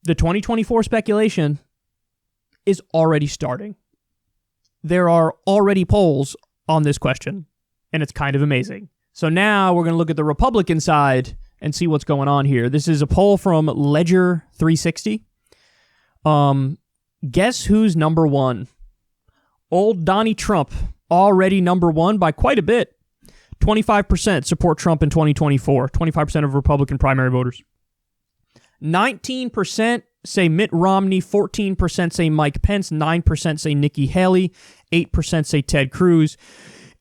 the 2024 speculation is already starting. There are already polls on this question, and it's kind of amazing. So now we're going to look at the Republican side and see what's going on here. This is a poll from Ledger 360. Guess who's number one? Old Donnie Trump, already number one by quite a bit. 25% support Trump in 2024. 25% of Republican primary voters. 19% say Mitt Romney. 14% say Mike Pence. 9% say Nikki Haley. 8% say Ted Cruz.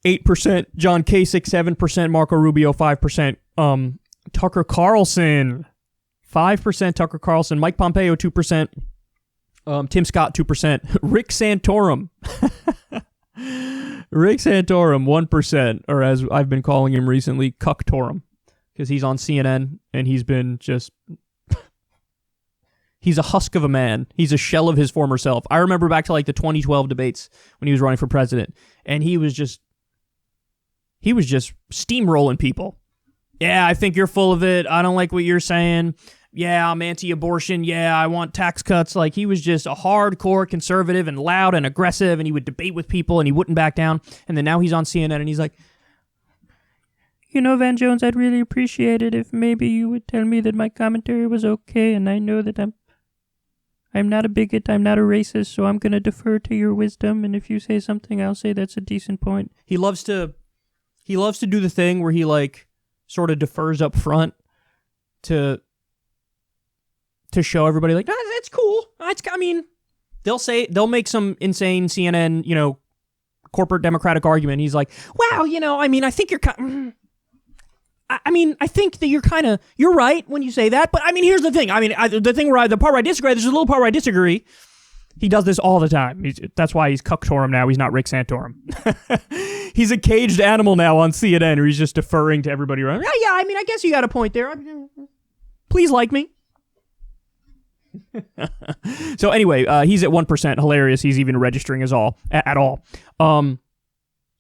8% John Kasich. 7% Marco Rubio. 5% Tucker Carlson. 5% Tucker Carlson. Mike Pompeo, 2%. Tim Scott, 2%. Rick Santorum. Rick Santorum, 1%. Or as I've been calling him recently, Cucktorum. Because he's on CNN and he's been just... He's a husk of a man. He's a shell of his former self. I remember back to like the 2012 debates when he was running for president. And he was just steamrolling people. Yeah, I think you're full of it. I don't like what you're saying. Yeah, I'm anti-abortion. Yeah, I want tax cuts. Like, he was just a hardcore conservative and loud and aggressive, and he would debate with people, and he wouldn't back down. And then now he's on CNN, and he's like, you know, Van Jones, I'd really appreciate it if maybe you would tell me that my commentary was okay, and I know that I'm not a bigot, I'm not a racist, so I'm going to defer to your wisdom, and if you say something, I'll say that's a decent point. He loves to do the thing where he, like, sort of defers up front to show everybody, like, oh, that's cool. I mean, they'll make some insane CNN, you know, corporate Democratic argument. He's like, wow, you know, I mean, I think you're I think that you're right when you say that. But I mean, here's the thing. I mean, the part where I disagree, there's a little part where I disagree. He does this all the time. That's why he's Cucktorum now. He's not Rick Santorum. He's a caged animal now on CNN, where he's just deferring to everybody around. Yeah, I mean, I guess you got a point there. Please like me. So anyway, he's at 1%. Hilarious. He's even registering at all.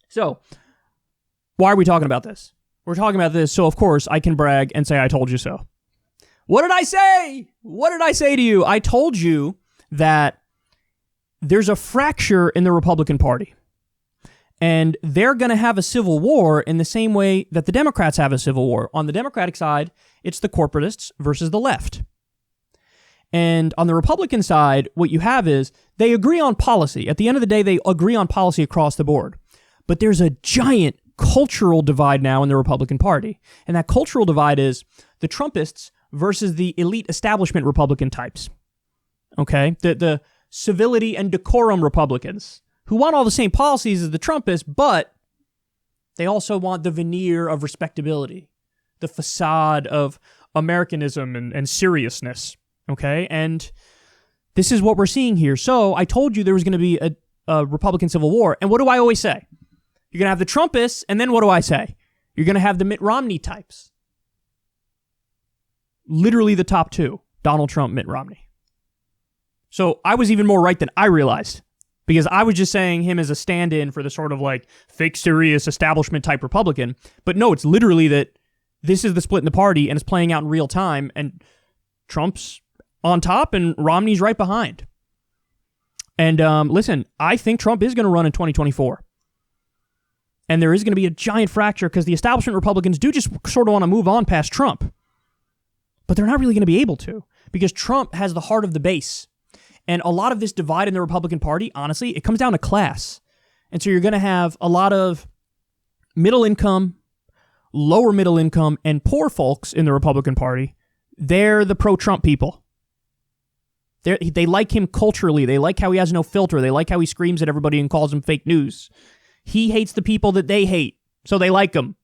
So why are we talking about this? We're talking about this so, of course, I can brag and say I told you so. What did I say? What did I say to you? I told you that there's a fracture in the Republican Party. And they're going to have a civil war in the same way that the Democrats have a civil war. On the Democratic side, it's the corporatists versus the left. And on the Republican side, what you have is they agree on policy. At the end of the day, they agree on policy across the board. But there's a giant cultural divide now in the Republican Party. And that cultural divide is the Trumpists versus the elite establishment Republican types. Okay? The civility and decorum Republicans who want all the same policies as the Trumpists, but they also want the veneer of respectability, the facade of Americanism and seriousness. Okay, and this is what we're seeing here. So I told you there was going to be a Republican Civil War. And what do I always say? You're going to have the Trumpists, and then what do I say? You're going to have the Mitt Romney types. Literally the top two, Donald Trump, Mitt Romney. So I was even more right than I realized, because I was just saying him as a stand-in for the sort of like fake serious establishment type Republican. But no, it's literally that this is the split in the party, and it's playing out in real time, and Trump's on top, and Romney's right behind. And listen, I think Trump is going to run in 2024. And there is going to be a giant fracture because the establishment Republicans do just sort of want to move on past Trump. But they're not really going to be able to, because Trump has the heart of the base. And a lot of this divide in the Republican Party, honestly, it comes down to class. And so you're going to have a lot of middle income, lower middle income, and poor folks in the Republican Party. They're the pro-Trump people. They like him culturally. They like how he has no filter. They like how he screams at everybody and calls them fake news. He hates the people that they hate, so they like him.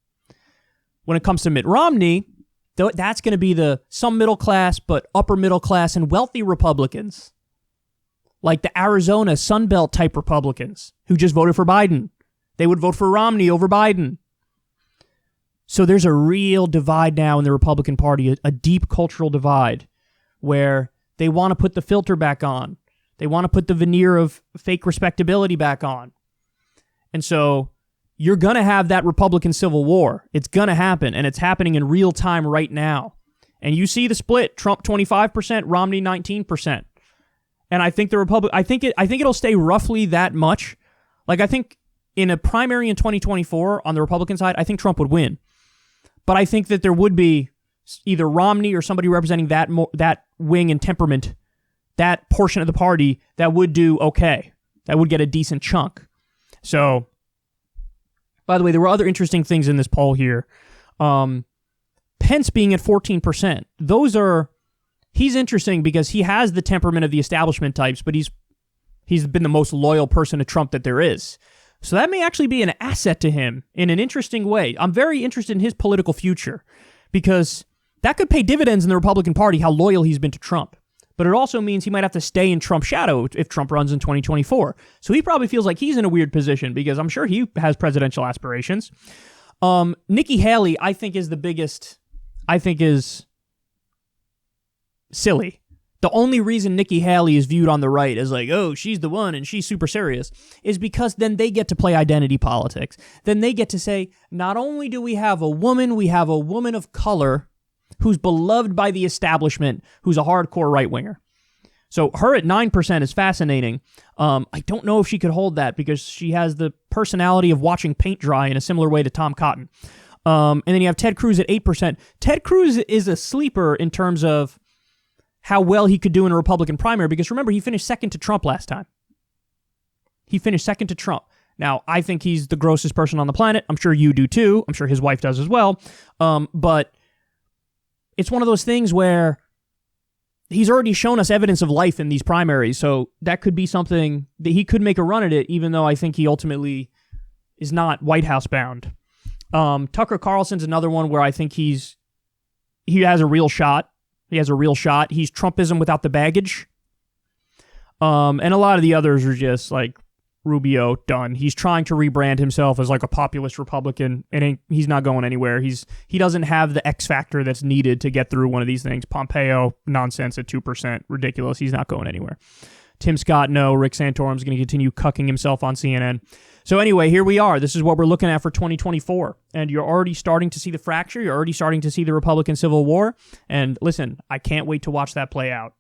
When it comes to Mitt Romney, that's going to be some middle class, but upper middle class and wealthy Republicans. Like the Arizona Sunbelt type Republicans who just voted for Biden. They would vote for Romney over Biden. So there's a real divide now in the Republican Party, a deep cultural divide where they want to put the filter back on. They want to put the veneer of fake respectability back on. And so you're going to have that Republican Civil War. It's going to happen, and it's happening in real time right now. And you see the split, Trump 25%, Romney 19%. And I think I think it'll stay roughly that much. Like, I think in a primary in 2024 on the Republican side, I think Trump would win. But I think that there would be either Romney or somebody representing that wing and temperament, that portion of the party that would do okay. That would get a decent chunk. So, by the way, there were other interesting things in this poll here. Pence being at 14%. He's interesting because he has the temperament of the establishment types, but he's been the most loyal person to Trump that there is. So that may actually be an asset to him in an interesting way. I'm very interested in his political future because that could pay dividends in the Republican Party, how loyal he's been to Trump. But it also means he might have to stay in Trump's shadow if Trump runs in 2024. So he probably feels like he's in a weird position because I'm sure he has presidential aspirations. Nikki Haley, I think is silly. The only reason Nikki Haley is viewed on the right as like, oh, she's the one and she's super serious, is because then they get to play identity politics. Then they get to say, not only do we have a woman of color who's beloved by the establishment, who's a hardcore right-winger. So her at 9% is fascinating. I don't know if she could hold that because she has the personality of watching paint dry in a similar way to Tom Cotton. And then you have Ted Cruz at 8%. Ted Cruz is a sleeper in terms of how well he could do in a Republican primary because remember, he finished second to Trump last time. Now, I think he's the grossest person on the planet. I'm sure you do too. I'm sure his wife does as well. But it's one of those things where he's already shown us evidence of life in these primaries, so that could be something that he could make a run at it, even though I think he ultimately is not White House bound. Tucker Carlson's another one where I think he has a real shot. He's Trumpism without the baggage. And a lot of the others are just like Rubio, done. He's trying to rebrand himself as like a populist Republican, and he's not going anywhere. He doesn't have the X factor that's needed to get through one of these things. Pompeo, nonsense at 2%, ridiculous. He's not going anywhere. Tim Scott, no. Rick Santorum's going to continue cucking himself on CNN. So anyway, here we are. This is what we're looking at for 2024. And you're already starting to see the fracture. You're already starting to see the Republican Civil War. And listen, I can't wait to watch that play out.